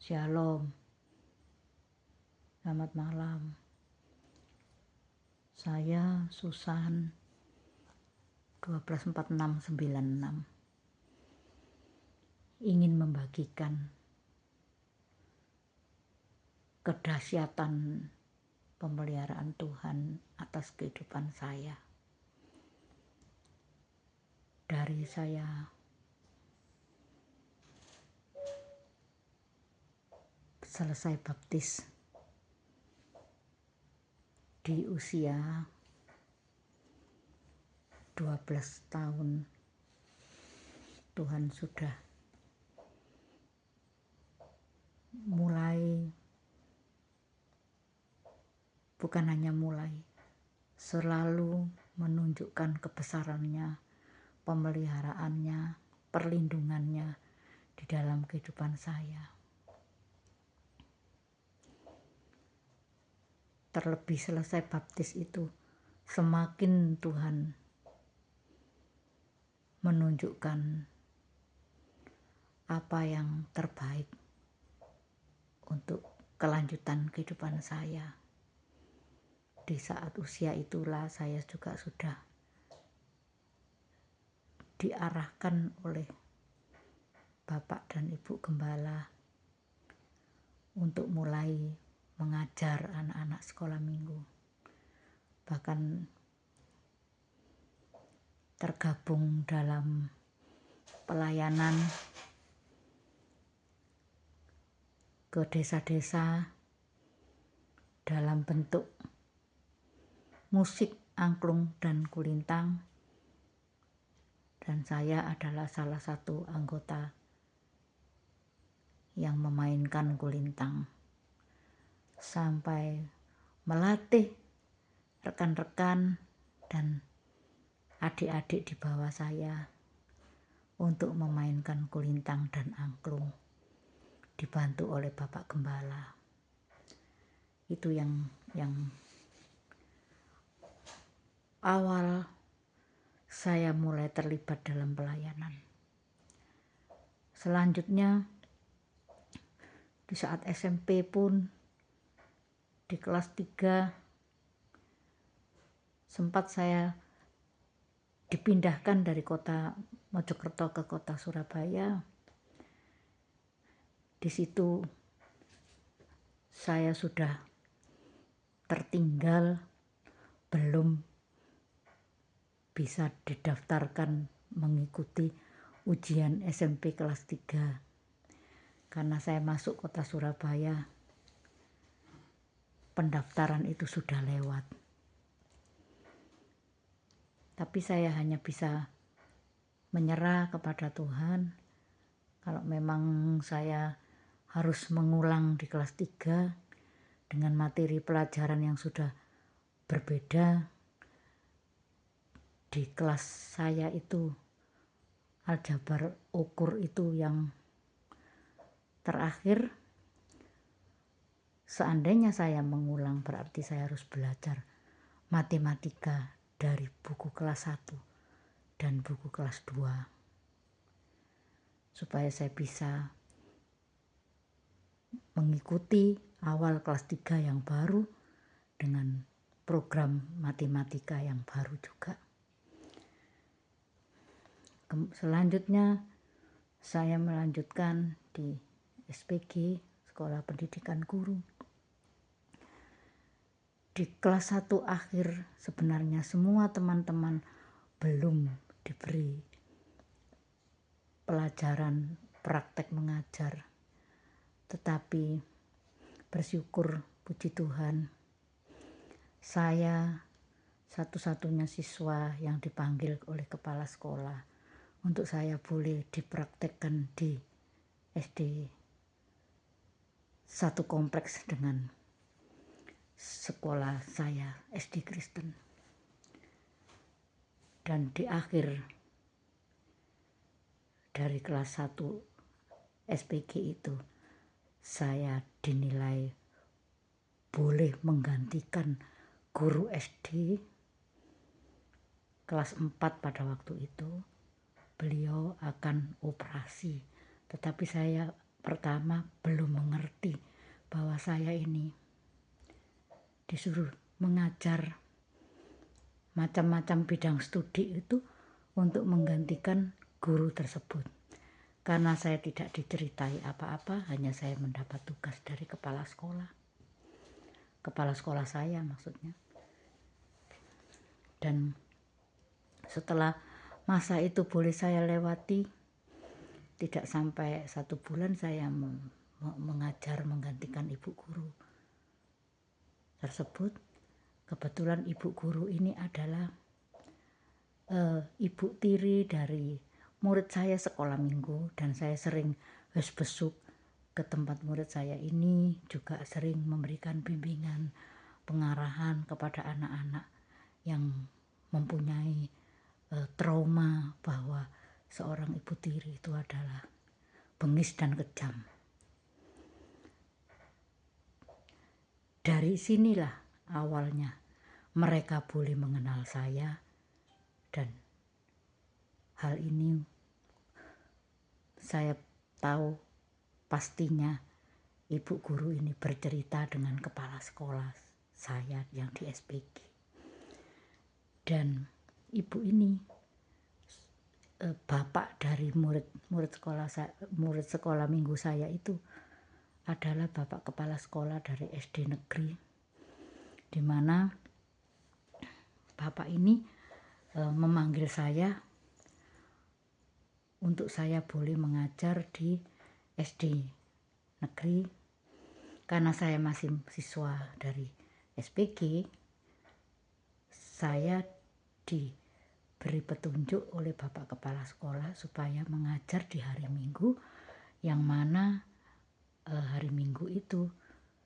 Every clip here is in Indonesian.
Shalom, selamat malam. Saya Susan 124696 ingin membagikan kedahsyatan pemeliharaan Tuhan atas kehidupan saya. Dari saya selesai baptis di usia 12 tahun, Tuhan sudah mulai, bukan hanya mulai, selalu menunjukkan kebesarannya, pemeliharaannya, perlindungannya di dalam kehidupan saya. Terlebih selesai baptis itu, semakin Tuhan menunjukkan apa yang terbaik untuk kelanjutan kehidupan saya. Di saat usia itulah saya juga sudah diarahkan oleh Bapak dan Ibu Gembala untuk mulai mengajar anak-anak sekolah minggu. Bahkan tergabung dalam pelayanan ke desa-desa dalam bentuk musik angklung dan kulintang, dan saya adalah salah satu anggota yang memainkan kulintang sampai melatih rekan-rekan dan adik-adik di bawah saya untuk memainkan kulintang dan angklung, dibantu oleh Bapak Gembala. Itu yang awal saya mulai terlibat dalam pelayanan. Selanjutnya di saat SMP pun di kelas 3 sempat saya dipindahkan dari kota Mojokerto ke kota Surabaya. Di situ saya sudah tertinggal, belum bisa didaftarkan mengikuti ujian SMP kelas 3. Karena saya masuk kota Surabaya, pendaftaran itu sudah lewat. Tapi saya hanya bisa menyerah kepada Tuhan. Kalau memang saya harus mengulang di kelas 3 dengan materi pelajaran yang sudah berbeda. Di kelas saya itu aljabar ukur itu yang terakhir. Seandainya saya mengulang, berarti saya harus belajar matematika dari buku kelas 1 dan buku kelas 2 supaya saya bisa mengikuti awal kelas 3 yang baru dengan program matematika yang baru juga. Selanjutnya saya melanjutkan di SPG, Sekolah Pendidikan Guru. Di kelas 1 akhir sebenarnya semua teman-teman belum diberi pelajaran praktek mengajar. Tetapi bersyukur, puji Tuhan, saya satu-satunya siswa yang dipanggil oleh kepala sekolah untuk saya boleh dipraktekkan di SD satu kompleks dengan sekolah saya, SD Kristen. Dan di akhir dari kelas 1 SPG itu, saya dinilai boleh menggantikan guru SD kelas 4 pada waktu itu. Beliau akan operasi, tetapi saya pertama belum mengerti bahwa saya ini disuruh mengajar macam-macam bidang studi itu untuk menggantikan guru tersebut. Karena saya tidak diceritai apa-apa, hanya saya mendapat tugas dari kepala sekolah saya maksudnya. Dan setelah masa itu boleh saya lewati, tidak sampai 1 bulan saya mengajar menggantikan ibu guru tersebut. Kebetulan ibu guru ini adalah ibu tiri dari murid saya sekolah minggu, dan saya sering besuk ke tempat murid saya ini, juga sering memberikan bimbingan, pengarahan kepada anak-anak yang mempunyai trauma bahwa seorang ibu tiri itu adalah bengis dan kejam. Dari sinilah awalnya mereka boleh mengenal saya, dan hal ini saya tahu pastinya ibu guru ini bercerita dengan kepala sekolah saya yang di SPG. Dan ibu ini bapak dari murid sekolah minggu saya itu adalah bapak kepala sekolah dari SD negeri, di mana bapak ini memanggil saya untuk saya boleh mengajar di SD negeri. Karena saya masih siswa dari SPG, saya diberi petunjuk oleh bapak kepala sekolah supaya mengajar di hari Minggu, yang mana hari Minggu itu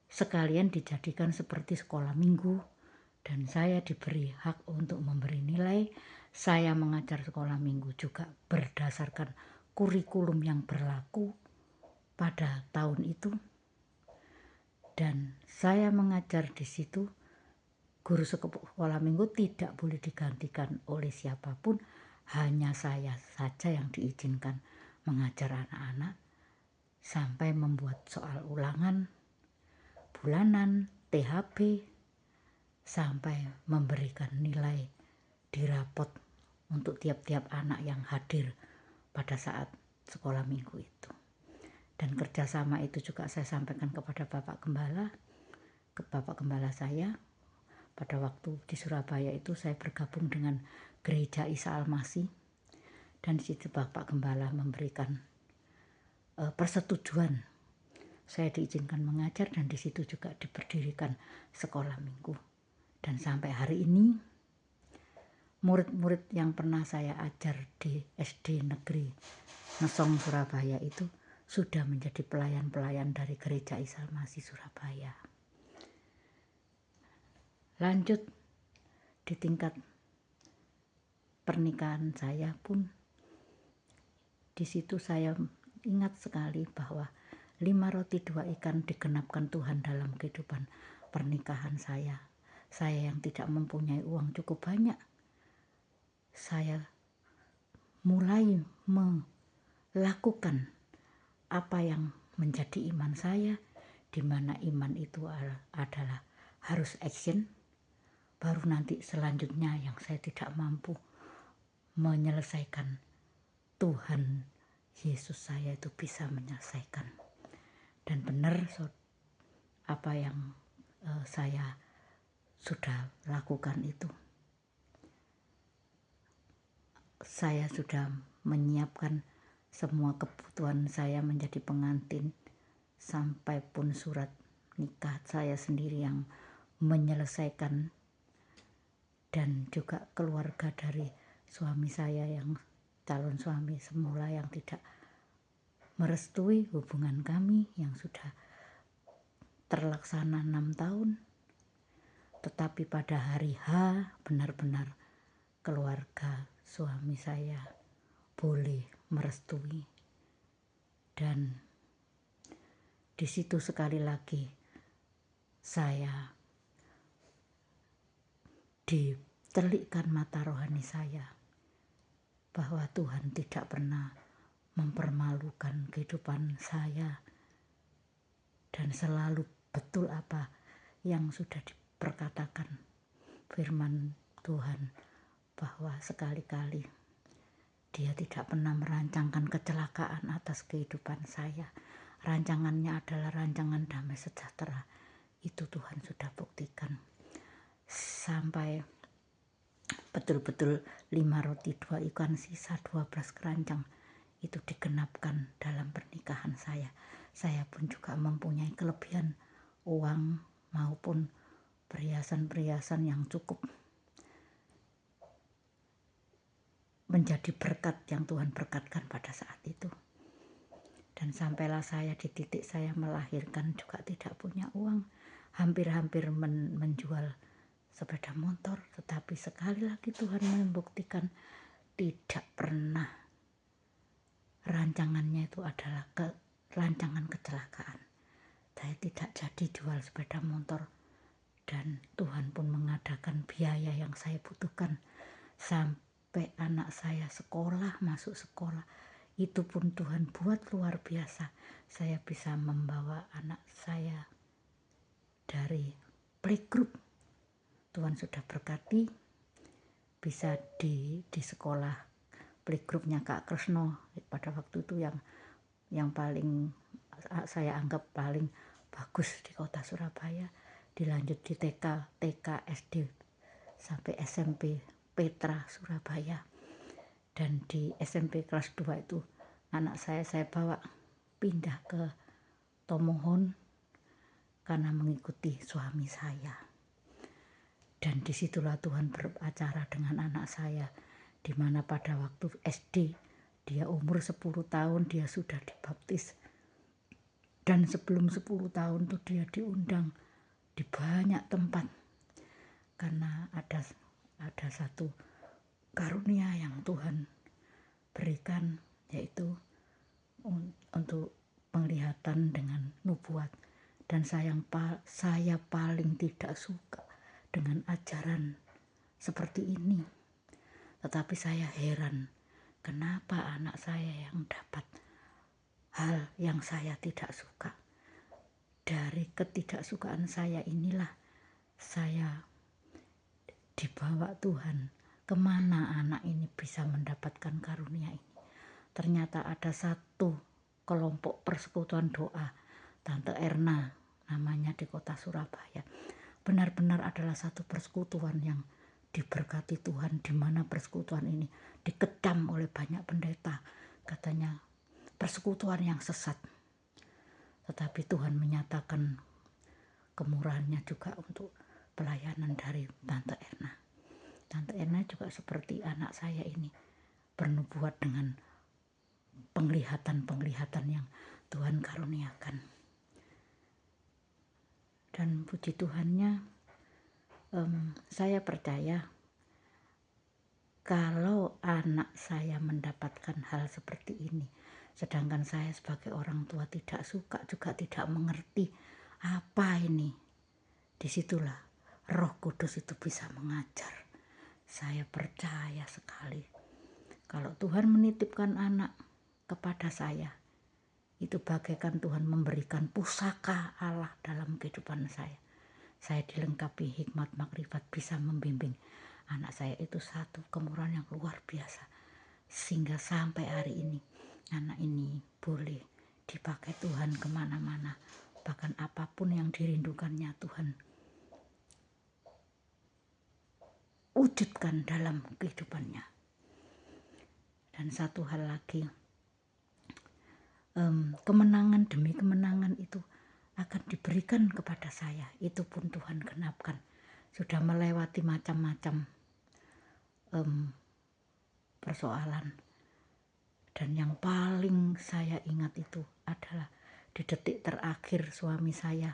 sekalian dijadikan seperti sekolah minggu, dan saya diberi hak untuk memberi nilai. Saya mengajar sekolah minggu juga berdasarkan kurikulum yang berlaku pada tahun itu, dan saya mengajar di situ. Guru sekolah minggu tidak boleh digantikan oleh siapapun, hanya saya saja yang diizinkan mengajar anak-anak sampai membuat soal ulangan bulanan, THB, sampai memberikan nilai di rapot untuk tiap-tiap anak yang hadir pada saat sekolah minggu itu. Dan kerjasama itu juga saya sampaikan kepada Bapak Gembala saya. Pada waktu di Surabaya itu saya bergabung dengan Gereja Isa Al-Masih, dan di situ Bapak Gembala memberikan persetujuan saya diizinkan mengajar, dan di situ juga diberdirikan sekolah minggu. Dan sampai hari ini murid-murid yang pernah saya ajar di SD negeri Nesong Surabaya itu sudah menjadi pelayan-pelayan dari Gereja Isa Al-Masih Surabaya. Lanjut di tingkat pernikahan saya pun, di situ saya ingat sekali bahwa 5 roti 2 ikan digenapkan Tuhan dalam kehidupan pernikahan saya. Saya yang tidak mempunyai uang cukup banyak, saya mulai melakukan apa yang menjadi iman saya, di mana iman itu adalah harus action. Baru nanti selanjutnya yang saya tidak mampu menyelesaikan, Tuhan Yesus saya itu bisa menyelesaikan. Dan benar apa yang saya sudah lakukan itu. Saya sudah menyiapkan semua kebutuhan saya menjadi pengantin, sampai pun surat nikah saya sendiri yang menyelesaikan, dan juga keluarga dari suami saya yang calon suami semula yang tidak merestui hubungan kami yang sudah terlaksana 6 tahun. Tetapi pada hari H benar-benar keluarga suami saya boleh merestui, dan di situ sekali lagi saya ditelikkan mata rohani saya bahwa Tuhan tidak pernah mempermalukan kehidupan saya dan selalu betul apa yang sudah diperkatakan firman Tuhan, bahwa sekali-kali Dia tidak pernah merancangkan kecelakaan atas kehidupan saya. Rancangannya adalah rancangan damai sejahtera. Itu Tuhan sudah buktikan. Sampai betul-betul 5 roti 2 ikan sisa 12 keranjang itu digenapkan dalam pernikahan saya. Saya pun juga mempunyai kelebihan uang maupun perhiasan-perhiasan yang cukup menjadi berkat yang Tuhan berkatkan pada saat itu. Dan sampailah saya di titik saya melahirkan juga tidak punya uang, hampir-hampir menjual sepeda motor, tetapi sekali lagi Tuhan membuktikan tidak pernah rancangannya itu adalah rancangan kecelakaan. Saya tidak jadi jual sepeda motor, dan Tuhan pun mengadakan biaya yang saya butuhkan sampai anak saya sekolah, masuk sekolah. Itu pun Tuhan buat luar biasa. Saya bisa membawa anak saya dari playgroup. Tuhan sudah berkati, bisa di sekolah playgroupnya Kak Kresno pada waktu itu yang paling saya anggap paling bagus di kota Surabaya. Dilanjut di TK, SD sampai SMP Petra Surabaya. Dan di SMP kelas 2 itu anak saya bawa pindah ke Tomohon karena mengikuti suami saya. Dan disitulah Tuhan beracara dengan anak saya, di mana pada waktu SD dia umur 10 tahun dia sudah dibaptis. Dan sebelum 10 tahun tuh dia diundang di banyak tempat karena ada satu karunia yang Tuhan berikan, yaitu untuk penglihatan dengan nubuat. Dan saya paling tidak suka dengan ajaran seperti ini, tetapi saya heran kenapa anak saya yang dapat hal yang saya tidak suka. Dari ketidaksukaan saya inilah saya dibawa Tuhan, kemana anak ini bisa mendapatkan karunia ini. Ternyata ada satu kelompok persekutuan doa, Tante Erna namanya, di kota Surabaya. Benar-benar adalah satu persekutuan yang diberkati Tuhan, di mana persekutuan ini dikecam oleh banyak pendeta, katanya persekutuan yang sesat. Tetapi Tuhan menyatakan kemurahannya juga untuk pelayanan dari Tante Erna. Tante Erna juga seperti anak saya ini, bernubuat dengan penglihatan-penglihatan yang Tuhan karuniakan. Dan puji Tuhannya, saya percaya kalau anak saya mendapatkan hal seperti ini, sedangkan saya sebagai orang tua tidak suka, juga tidak mengerti apa ini, disitulah Roh Kudus itu bisa mengajar. Saya percaya sekali kalau Tuhan menitipkan anak kepada saya, itu bagaikan Tuhan memberikan pusaka Allah dalam kehidupan saya. Saya dilengkapi hikmat makrifat, bisa membimbing anak saya. Itu satu kemurahan yang luar biasa, sehingga sampai hari ini anak ini boleh dipakai Tuhan kemana-mana. Bahkan apapun yang dirindukannya Tuhan wujudkan dalam kehidupannya. Dan satu hal lagi, kemenangan demi kemenangan itu akan diberikan kepada saya. Itu pun Tuhan genapkan. Sudah melewati macam-macam persoalan. Dan yang paling saya ingat itu adalah di detik terakhir suami saya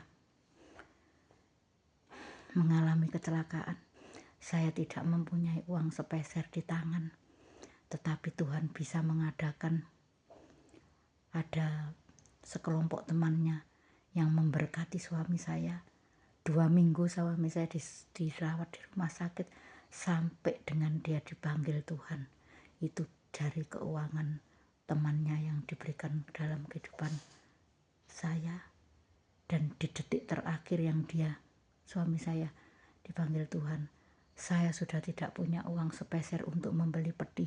mengalami kecelakaan. Saya tidak mempunyai uang sepeser di tangan, tetapi Tuhan bisa mengadakan ada sekelompok temannya yang memberkati suami saya. 2 minggu suami saya dirawat di rumah sakit sampai dengan dia dipanggil Tuhan. Itu dari keuangan temannya yang diberikan dalam kehidupan saya. Dan di detik terakhir yang suami saya dipanggil Tuhan, saya sudah tidak punya uang sepeser untuk membeli peti.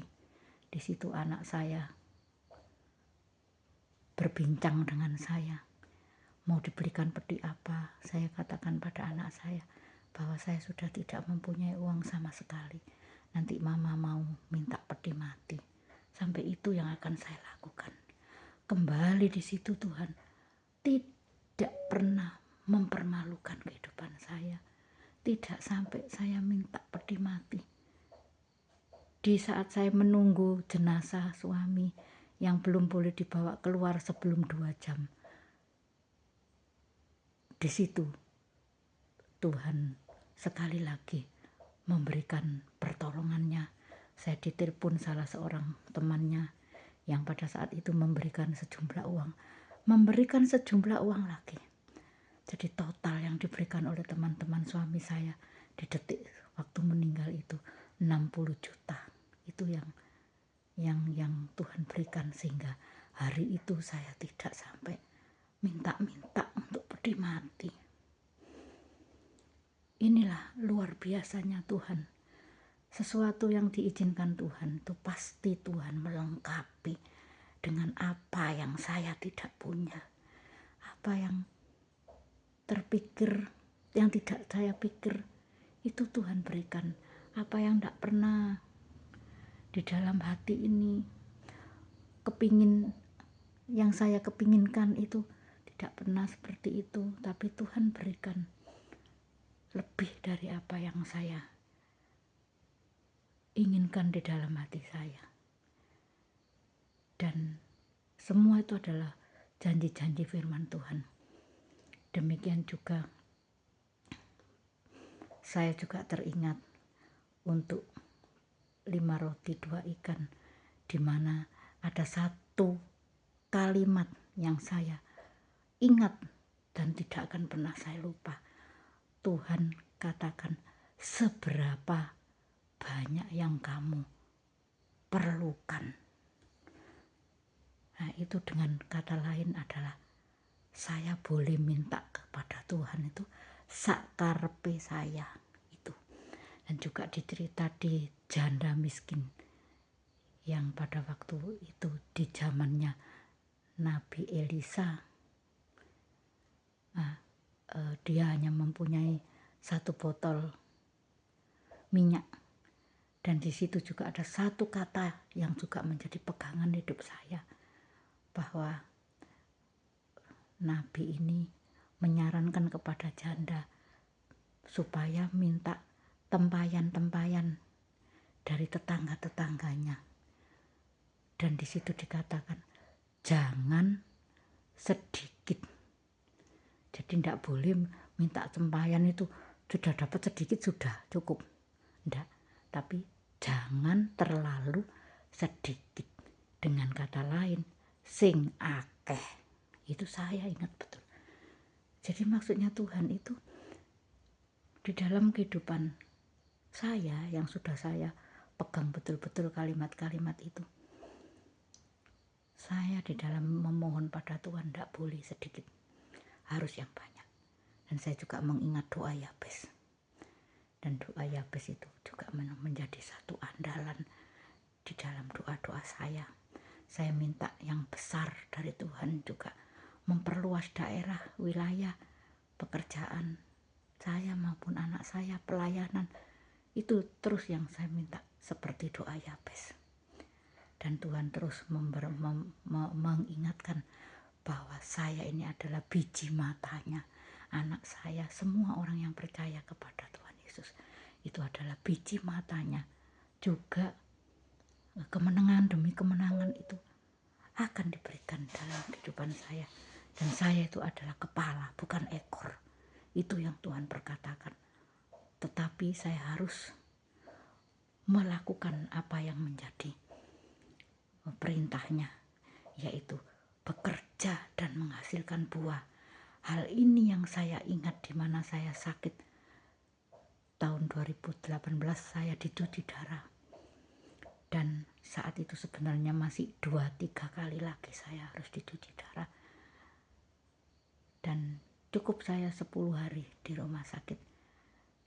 Di situ anak saya berbincang dengan saya, mau dibelikan peti apa. Saya katakan pada anak saya bahwa saya sudah tidak mempunyai uang sama sekali. Nanti mama mau minta peti mati. Sampai itu yang akan saya lakukan. Kembali di situ Tuhan tidak pernah mempermalukan kehidupan saya. Tidak sampai saya minta peti mati. Di saat saya menunggu jenazah suami yang belum boleh dibawa keluar sebelum 2 jam. Di situ Tuhan sekali lagi memberikan pertolongannya. Saya ditelepon salah seorang temannya yang pada saat itu memberikan sejumlah uang. Memberikan sejumlah uang lagi. Jadi total yang diberikan oleh teman-teman suami saya di detik waktu meninggal itu 60 juta. Itu yang Tuhan berikan, sehingga hari itu saya tidak sampai minta-minta untuk peti mati. Inilah luar biasanya Tuhan. Sesuatu yang diizinkan Tuhan itu pasti Tuhan melengkapi dengan apa yang saya tidak punya. Apa yang terpikir, yang tidak saya pikir, itu Tuhan berikan. Apa yang tidak pernah di dalam hati ini yang saya kepinginkan itu tidak pernah seperti itu, tapi Tuhan berikan lebih dari apa yang saya inginkan di dalam hati saya. Dan semua itu adalah janji-janji firman Tuhan. Demikian juga saya juga teringat untuk 5 roti 2 ikan, di mana ada satu kalimat yang saya ingat dan tidak akan pernah saya lupa. Tuhan katakan, seberapa banyak yang kamu perlukan. Nah, itu dengan kata lain adalah saya boleh minta kepada Tuhan itu sakarepe saya itu. Dan juga dicerita di janda miskin yang pada waktu itu di zamannya Nabi Elisa, dia hanya mempunyai 1 botol minyak. Dan di situ juga ada satu kata yang juga menjadi pegangan hidup saya, bahwa Nabi ini menyarankan kepada janda supaya minta tempayan-tempayan dari tetangga-tetangganya. Dan di situ dikatakan, jangan sedikit. Jadi tidak boleh minta tempayan itu sudah dapat sedikit sudah cukup. Tidak, tapi jangan terlalu sedikit. Dengan kata lain, sing akeh. Itu saya ingat betul. Jadi maksudnya Tuhan itu di dalam kehidupan saya yang sudah saya pegang betul-betul kalimat-kalimat itu. Saya di dalam memohon pada Tuhan tidak boleh sedikit, harus yang banyak. Dan saya juga mengingat doa Yabes. Dan doa Yabes itu juga menjadi satu andalan di dalam doa-doa saya. Saya minta yang besar dari Tuhan, juga memperluas daerah, wilayah, pekerjaan saya maupun anak saya, pelayanan. Itu terus yang saya minta seperti doa Yabes. Dan Tuhan terus mengingatkan bahwa saya ini adalah biji matanya. Anak saya, semua orang yang percaya kepada Tuhan Yesus, itu adalah biji matanya. Juga kemenangan demi kemenangan itu akan diberikan dalam kehidupan saya. Dan saya itu adalah kepala, bukan ekor. Itu yang Tuhan berkatakan. Tetapi saya harus melakukan apa yang menjadi perintahnya, yaitu bekerja dan menghasilkan buah. Hal ini yang saya ingat di mana saya sakit tahun 2018, saya dicuci darah. Dan saat itu sebenarnya masih 2-3 kali lagi saya harus dicuci darah. Dan cukup saya 10 hari di rumah sakit.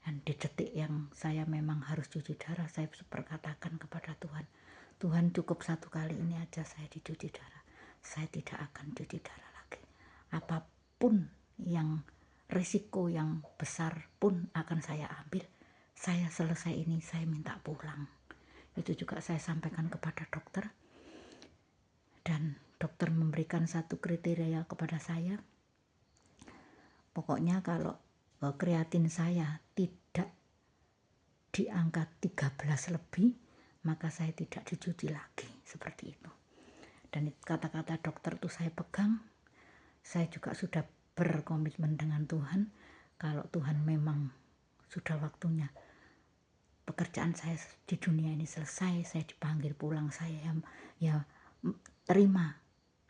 Dan di detik yang saya memang harus cuci darah, saya berkatakan kepada Tuhan, Tuhan cukup 1 kali ini aja saya dicuci darah. Saya tidak akan cuci darah lagi. Apapun yang risiko yang besar pun akan saya ambil. Saya selesai ini, saya minta pulang. Itu juga saya sampaikan kepada dokter. Dan dokter memberikan satu kriteria kepada saya. Pokoknya kalau kreatin saya tidak di angka 13 lebih, maka saya tidak dicuci lagi, seperti itu. Dan kata-kata dokter itu saya pegang. Saya juga sudah berkomitmen dengan Tuhan, kalau Tuhan memang sudah waktunya pekerjaan saya di dunia ini selesai, saya dipanggil pulang, saya ya terima,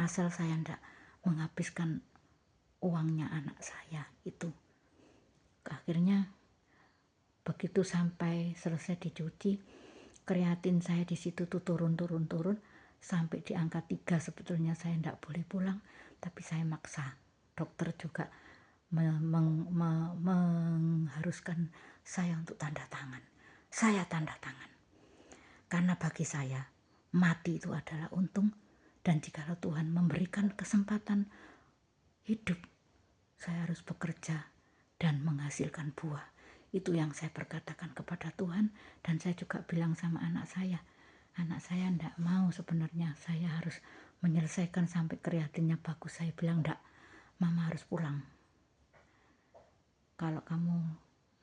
asal saya tidak menghabiskan uangnya anak saya itu. Akhirnya begitu sampai selesai dicuci, kreatin saya di situ tuh turun sampai di angka 3. Sebetulnya saya tidak boleh pulang, tapi saya maksa. Dokter juga mengharuskan saya untuk tanda tangan. Saya tanda tangan. Karena bagi saya mati itu adalah untung, dan jikalau Tuhan memberikan kesempatan hidup, saya harus bekerja dan menghasilkan buah. Itu yang saya berkatakan kepada Tuhan. Dan saya juga bilang sama anak saya tidak mau sebenarnya, saya harus menyelesaikan sampai kreatinnya bagus. Saya bilang, enggak, mama harus pulang. Kalau kamu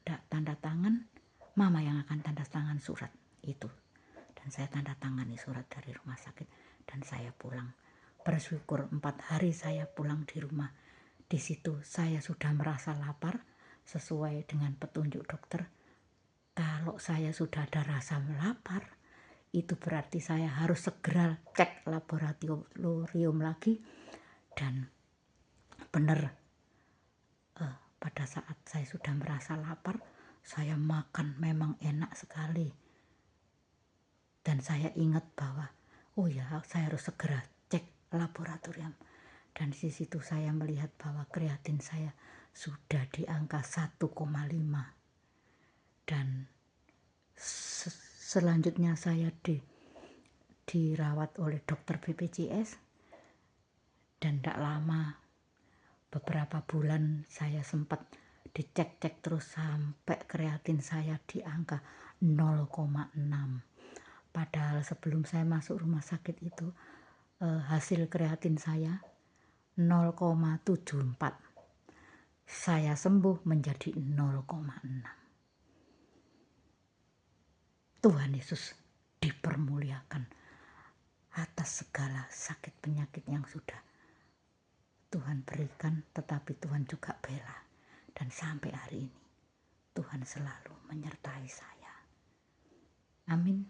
tidak tanda tangan, mama yang akan tanda tangan surat itu. Dan saya tanda tangani surat dari rumah sakit dan saya pulang. Bersyukur 4 hari saya pulang di rumah. Di situ saya sudah merasa lapar sesuai dengan petunjuk dokter. Kalau saya sudah ada rasa lapar, itu berarti saya harus segera cek laboratorium lagi. Dan benar, pada saat saya sudah merasa lapar, saya makan memang enak sekali. Dan saya ingat bahwa, oh ya, saya harus segera cek laboratorium. Dan di situ saya melihat bahwa kreatin saya sudah di angka 1,5. Dan selanjutnya saya dirawat oleh dokter BPJS. Dan tidak lama, beberapa bulan saya sempat dicek-cek terus sampai kreatin saya di angka 0,6. Padahal sebelum saya masuk rumah sakit itu, hasil kreatin saya 0,74. Saya sembuh menjadi 0,6. Tuhan Yesus dipermuliakan atas segala sakit penyakit yang sudah Tuhan berikan, tetapi Tuhan juga bela. Dan sampai hari ini Tuhan selalu menyertai saya. Amin.